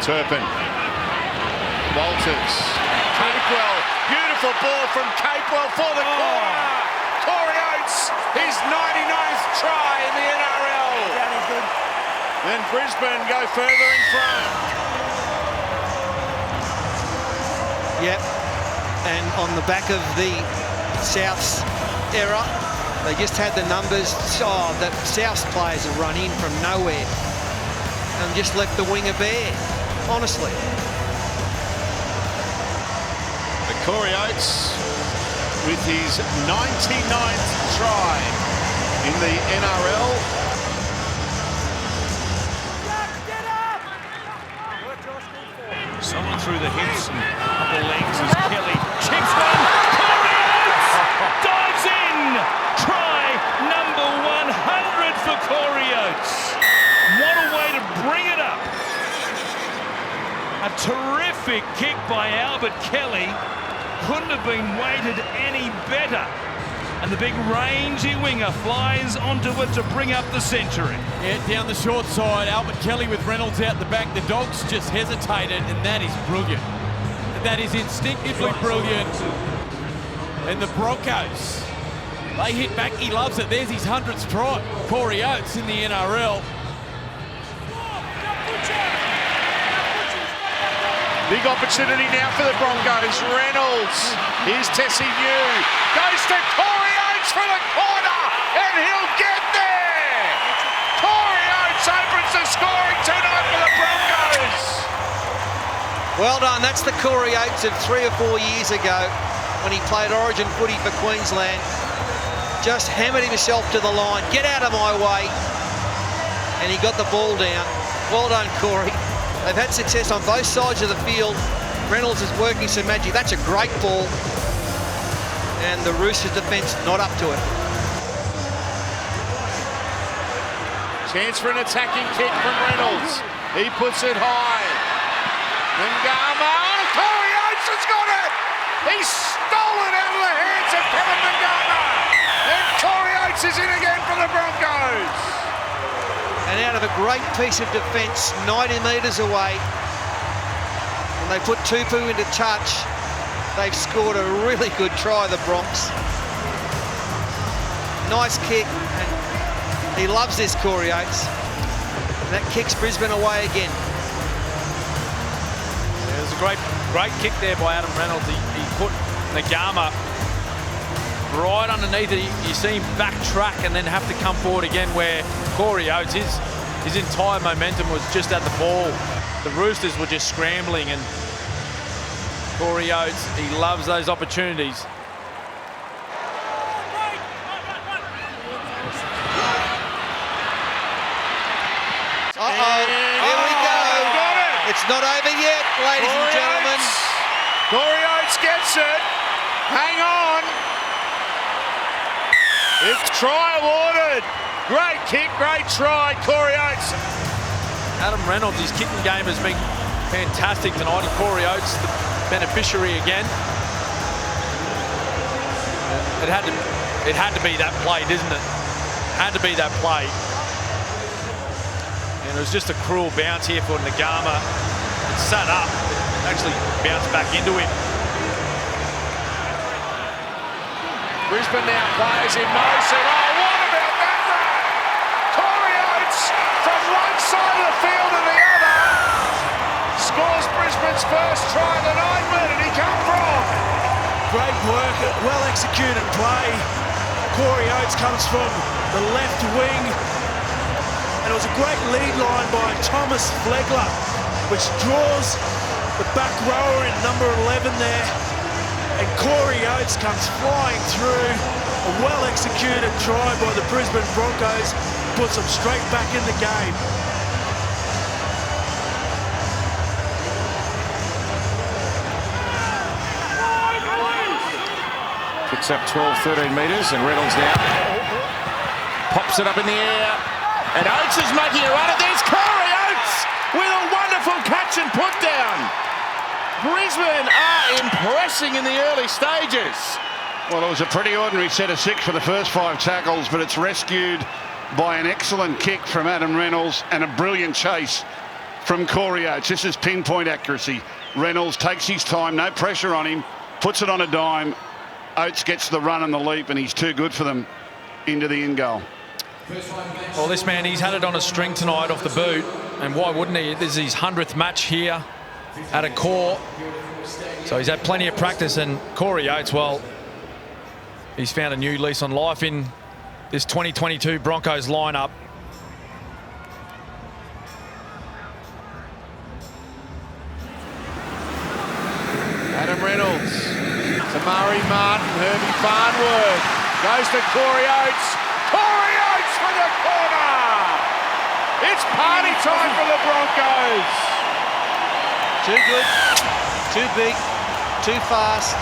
Turpin. Walters. Capewell. Beautiful ball from Capewell for the corner. Corey Oates, his 99th try in the NRL. Then Brisbane go further in front. Yep. And on the back of the South's error, they just had the numbers. Oh, the South's players have run in from nowhere and just left the winger bare, honestly. But Corey Oates with his 99th try in the NRL. Someone through the hips and up the legs as Kelly chips one. Corey Oates dives in. Try number 100 for Corey Oates. What a way to bring it up. A terrific kick by Albert Kelly. Couldn't have been weighted any better. And the big rangy winger flies onto it to bring up the century. Yeah, down the short side, Albert Kelly with Reynolds out the back. The Dogs just hesitated, and that is brilliant. That is instinctively brilliant. And the Broncos, they hit back. He loves it. There's his 100th try. Corey Oates in the NRL. Big opportunity now for the Broncos. Reynolds. Here's Tessie New. Goes to Corey Oates for the corner, and he'll get there. Corey Oates opens the scoring tonight for the Broncos. Well done. That's the Corey Oates of 3 or 4 years ago when he played Origin footy for Queensland. Just hammered himself to the line. Get out of my way. And he got the ball down. Well done, Corey. They've had success on both sides of the field. Reynolds is working some magic. That's a great ball. And the Roosters defence not up to it. Chance for an attacking kick from Reynolds. He puts it high. Mangama. Corey Oates has got it. He stole it out of the hands of Kevin Mangama. And Corey Oates is in again for the Broncos. And out of a great piece of defence, 90 metres away, and they put Tupu into touch. They've scored a really good try, the Bronx. Nice kick, and he loves this, Corey Oates. And that kicks Brisbane away again. Yeah, it was a great kick there by Adam Reynolds. He put Nagama right underneath it. You see him backtrack and then have to come forward again, where Corey Oates, his entire momentum was just at the ball. The Roosters were just scrambling, and Corey Oates, he loves those opportunities. Uh-oh, here we go. Got it. It's not over yet, ladies and gentlemen. Corey Oates gets it. Hang on. It's try awarded. Great kick, great try, Corey Oates. Adam Reynolds, his kicking game has been fantastic tonight, and Corey Oates, the beneficiary again. It had to be that play, didn't it? Had to be that play. And it was just a cruel bounce here for Nagama. It sat up, it actually bounced back into him. Brisbane now plays in motion. Oh, what about that run? Corey Oates from one side of the field to the other scores Brisbane's first try of the night. Where did he come from? Great work, well executed play. Corey Oates comes from the left wing, and it was a great lead line by Thomas Flegler, which draws the back rower in number 11 there. And Corey Oates comes flying through. A well-executed try by the Brisbane Broncos puts them straight back in the game. Picks up 12, 13 metres, and Reynolds now pops it up in the air. And Oates is making a run at this. Corey Oates with a wonderful catch and put down. Brisbane are impressing in the early stages. Well, it was a pretty ordinary set of 6 for the first 5 tackles, but it's rescued by an excellent kick from Adam Reynolds and a brilliant chase from Corey Oates. This is pinpoint accuracy. Reynolds takes his time, no pressure on him, puts it on a dime. Oates gets the run and the leap, and he's too good for them into the in goal. Well, this man, he's had it on a string tonight off the boot, and why wouldn't he? This is his 100th match here at a core, so he's had plenty of practice. And Corey Oates, well, he's found a new lease on life in this 2022 Broncos lineup. Adam Reynolds to Murray Martin, Herbie Barnward goes to Corey Oates. Corey Oates for the corner! It's party time for the Broncos! Too good, too big, too fast.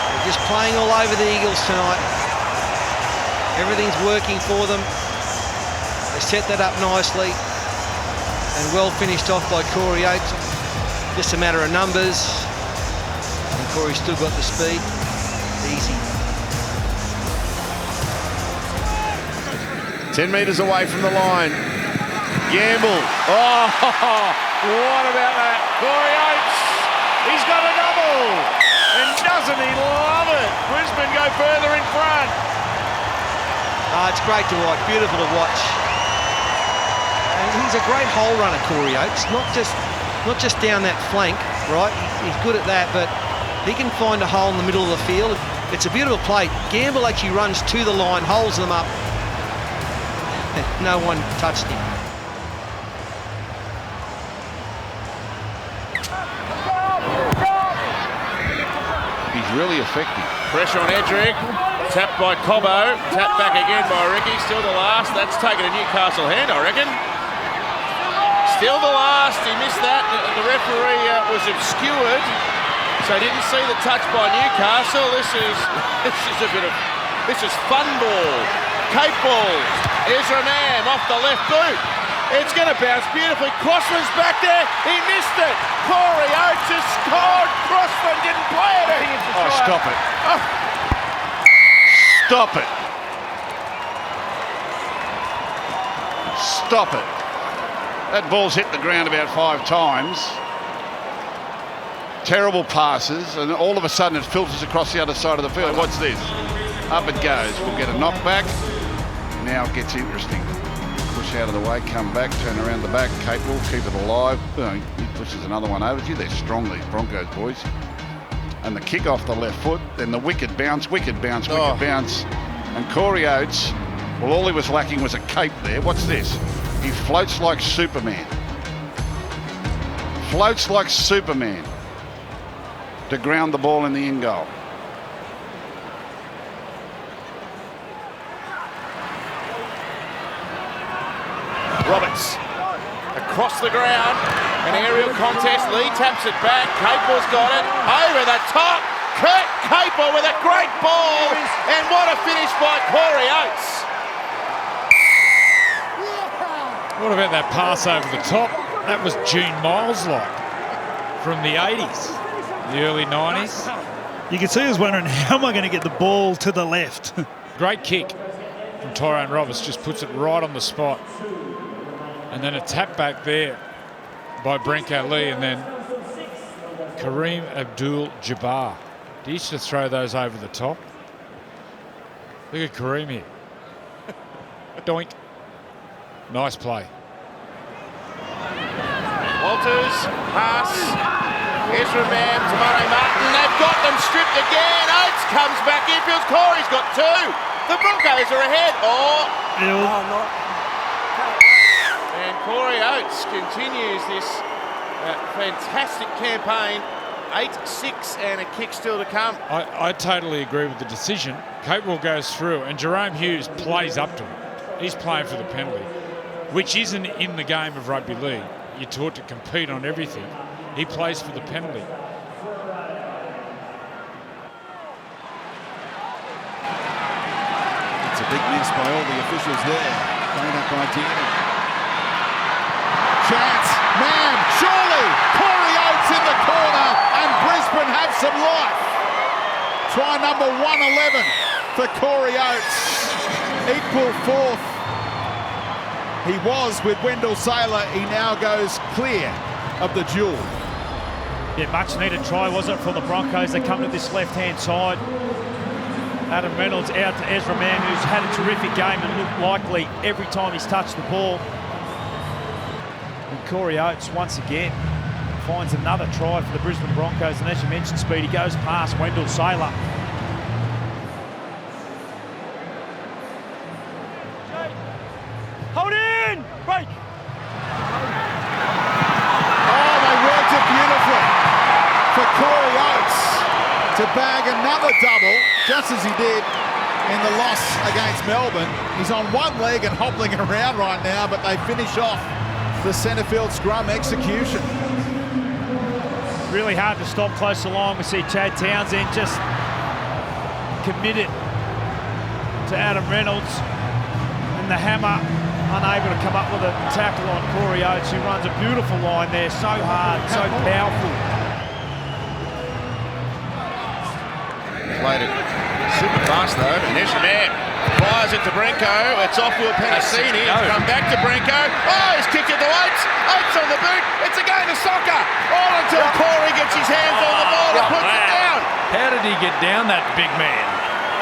They're just playing all over the Eagles tonight. Everything's working for them. They set that up nicely and well finished off by Corey Oates. Just a matter of numbers, and Corey's still got the speed. Easy. 10 metres away from the line. Gamble. Oh, what about that? Corey Oates, he's got a double. And doesn't he love it? Brisbane go further in front. It's great to watch, beautiful to watch. And he's a great hole runner, Corey Oates. Not just down that flank, right? He's good at that, but he can find a hole in the middle of the field. It's a beautiful play. Gamble actually runs to the line, holds them up. No one touched him. He's really effective. Pressure on Edric. Tapped by Cobbo. Tapped back again by Ricky. Still the last. That's taken a Newcastle hand, I reckon. Still the last. He missed that. The referee was obscured, so didn't see the touch by Newcastle. This is fun ball. Cape ball. Ezra Mam off the left boot. It's going to bounce beautifully. Crossman's back there. He missed it. Corey Oates has scored. Crossman didn't play it. Oh, stop it. Oh. Stop it. Stop it. That ball's hit the ground about 5 times. Terrible passes, and all of a sudden it filters across the other side of the field. What's this? Up it goes. We'll get a knockback. Now it gets interesting. Push out of the way, come back, turn around the back. Cape will keep it alive. He pushes another one over. Gee, they're strong, these Broncos boys. And the kick off the left foot, then the wicked bounce. And Corey Oates, well, all he was lacking was a cape there. What's this? He floats like Superman. Floats like Superman to ground the ball in the in goal. Roberts across the ground, an aerial contest. Lee taps it back. Capel's got it over the top. Kurt Capel with a great ball, and what a finish by Corey Oates. What about that pass over the top? That was Gene Miles-like from the 80s, the early 90s. You can see he was wondering, how am I going to get the ball to the left? Great kick from Tyrone Roberts, just puts it right on the spot. And then a tap back there by Brenko Lee, and then Kareem Abdul-Jabbar. He used to throw those over the top. Look at Kareem here. Doink. Nice play. Walters, pass. Ezra Mam to Murray Martin. They've got them stripped again. Oates comes back in. Feels Corey's got 2. The Broncos are ahead. And Corey Oates continues this fantastic campaign. 8-6 and a kick still to come. I totally agree with the decision. Capewell goes through and Jerome Hughes plays up to him. He's playing for the penalty, which isn't in the game of rugby league. You're taught to compete on everything. He plays for the penalty. It's a big miss by all the officials there. Played up by Deanna. Chance, man, surely Corey Oates in the corner, and Brisbane have some life. Try number 111 for Corey Oates. Equal 4th. he was with Wendell Saylor. He now goes clear of the duel. Yeah, much needed try, was it, for the Broncos? They come to this left-hand side. Adam Reynolds out to Ezra Mann, who's had a terrific game and looked likely every time he's touched the ball. And Corey Oates, once again, finds another try for the Brisbane Broncos. And as you mentioned, Speed, he goes past Wendell Saylor. Hold in! Break! Oh, they worked it beautifully for Corey Oates to bag another double, just as he did in the loss against Melbourne. He's on one leg and hobbling around right now, but they finish off the centre field scrum execution. Really hard to stop close to line. We see Chad Townsend just committed to Adam Reynolds, and the hammer unable to come up with a tackle on Corey Oates, who runs a beautiful line there, so hard, so powerful. Played it super fast though, and Ezra Mann fires it to Brinko. It's off to a Penasini. It's come back to Brinko. Oh, he's kicked it to Oates. Oates on the boot. It's a game of soccer. All until Corey gets his hands on the ball and puts it down. How did he get down, that big man?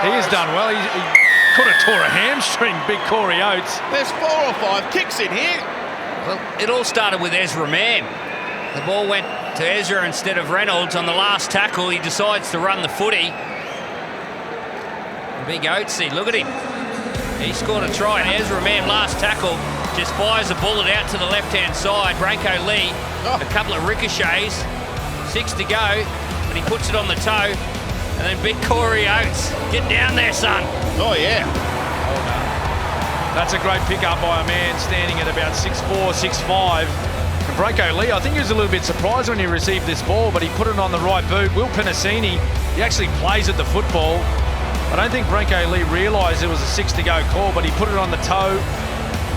He has done well. He could have tore a hamstring, big Corey Oates. There's 4 or 5 kicks in here. Well, it all started with Ezra Mann. The ball went to Ezra instead of Reynolds. On the last tackle, he decides to run the footy. Big Oatesy, look at him. He scored a try, and Ezra Mann, last tackle, just fires a bullet out to the left-hand side. Branko Lee, a couple of ricochets, 6 to go, but he puts it on the toe. And then big Corey Oates, get down there, son. Oh, yeah. That's a great pick-up by a man standing at about 6'4", 6'5". And Branko Lee, I think he was a little bit surprised when he received this ball, but he put it on the right boot. Will Penasini, he actually plays at the football. I don't think Branko Lee realised it was a 6 to go call, but he put it on the toe.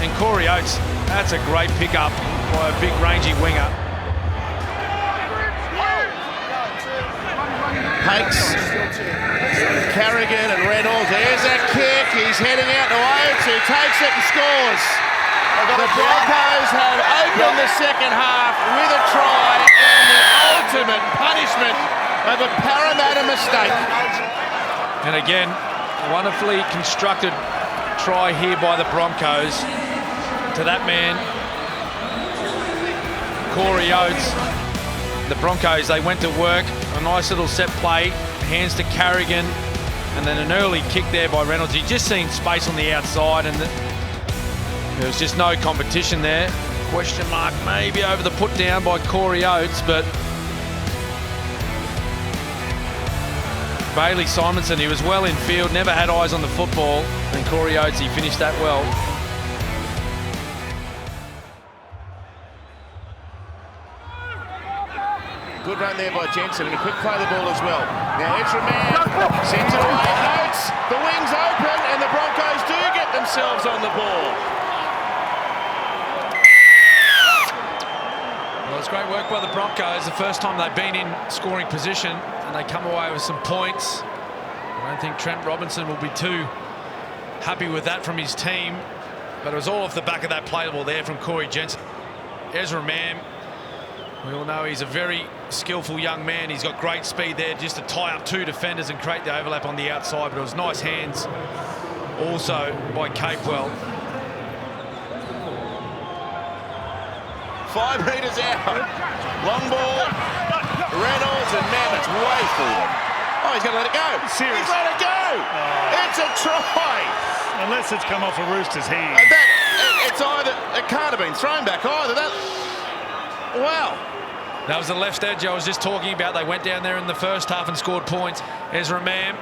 And Corey Oates, that's a great pickup by a big rangy winger. Hakes, Carrigan and Reynolds. There's that kick. He's heading out to Oates, who takes it and scores. The Broncos have opened the second half with a try and the ultimate punishment of a Parramatta mistake. And again, wonderfully constructed try here by the Broncos to that man, Corey Oates. The Broncos, they went to work, a nice little set play, hands to Carrigan, and then an early kick there by Reynolds. He just seen space on the outside, and there was just no competition there. Question mark maybe over the put down by Corey Oates, but Bailey Simonson, he was well in field, never had eyes on the football, and Corey Oates, he finished that well. Good run there by Jensen, and a quick play the ball as well. Now Ezra Mann sends it away. Oates, the wings open, and the Broncos do get themselves on the ball. Well, it's great work by the Broncos. The first time they've been in scoring position, and they come away with some points. I don't think Trent Robinson will be too happy with that from his team, but it was all off the back of that play ball there from Corey Jensen. Ezra Mann, we all know he's a very skillful young man. He's got great speed there just to tie up 2 defenders and create the overlap on the outside, but it was nice hands also by Capewell. 5 metres out. Long ball. Reynolds and Mann, it's way forward. Oh, he's going to let it go. Serious. He's let it go. It's a try. Unless it's come off a Rooster's hand. It's either, it can't have been thrown back either. Wow. That was the left edge I was just talking about. They went down there in the first half and scored points. Ezra Mann.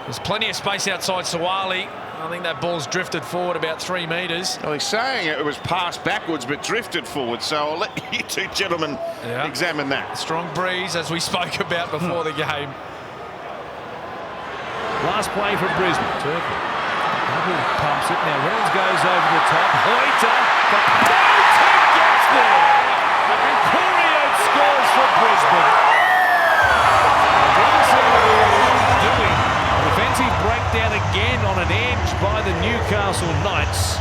There's plenty of space outside Sawali. I think that ball's drifted forward about 3 metres. Well, he's saying it was passed backwards but drifted forward, so I'll let you two gentlemen examine that. Strong breeze, as we spoke about before the game. Last play for Brisbane. Turpin. Double pumps it. Now Reynolds goes over the top. Hoiter. But Hoiter gets there. And Corey Oates scores for Brisbane. Doing defensive breakdown again on an edge by the Newcastle Knights.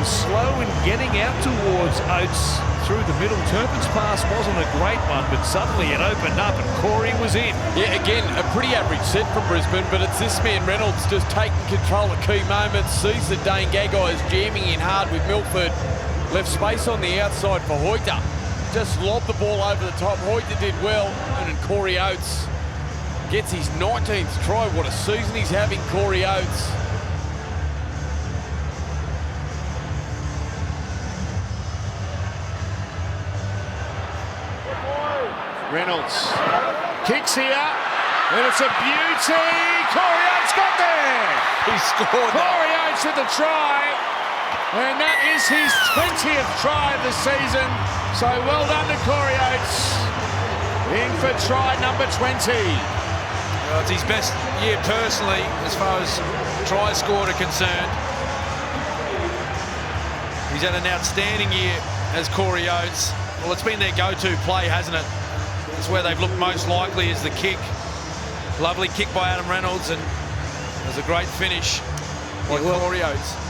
was slow in getting out towards Oates through the middle. Turpin's pass wasn't a great one, but suddenly it opened up and Corey was in. Yeah, again, a pretty average set from Brisbane, but it's this man Reynolds just taking control at key moments, sees the Dane Gagai is jamming in hard with Milford, left space on the outside for Hoyter. Just lobbed the ball over the top. Hoyter did well, and then Corey Oates gets his 19th try. What a season he's having, Corey Oates. Reynolds kicks here, and it's a beauty. Corey Oates got there. He scored. Corey Oates with the try, and that is his 20th try of the season. So well done to Corey Oates. In for try number 20. Well, it's his best year personally as far as tries scored are concerned. He's had an outstanding year as Corey Oates. Well, it's been their go-to play, hasn't it? It's where they've looked most likely is the kick. Lovely kick by Adam Reynolds, and it was a great finish by Corey Oates.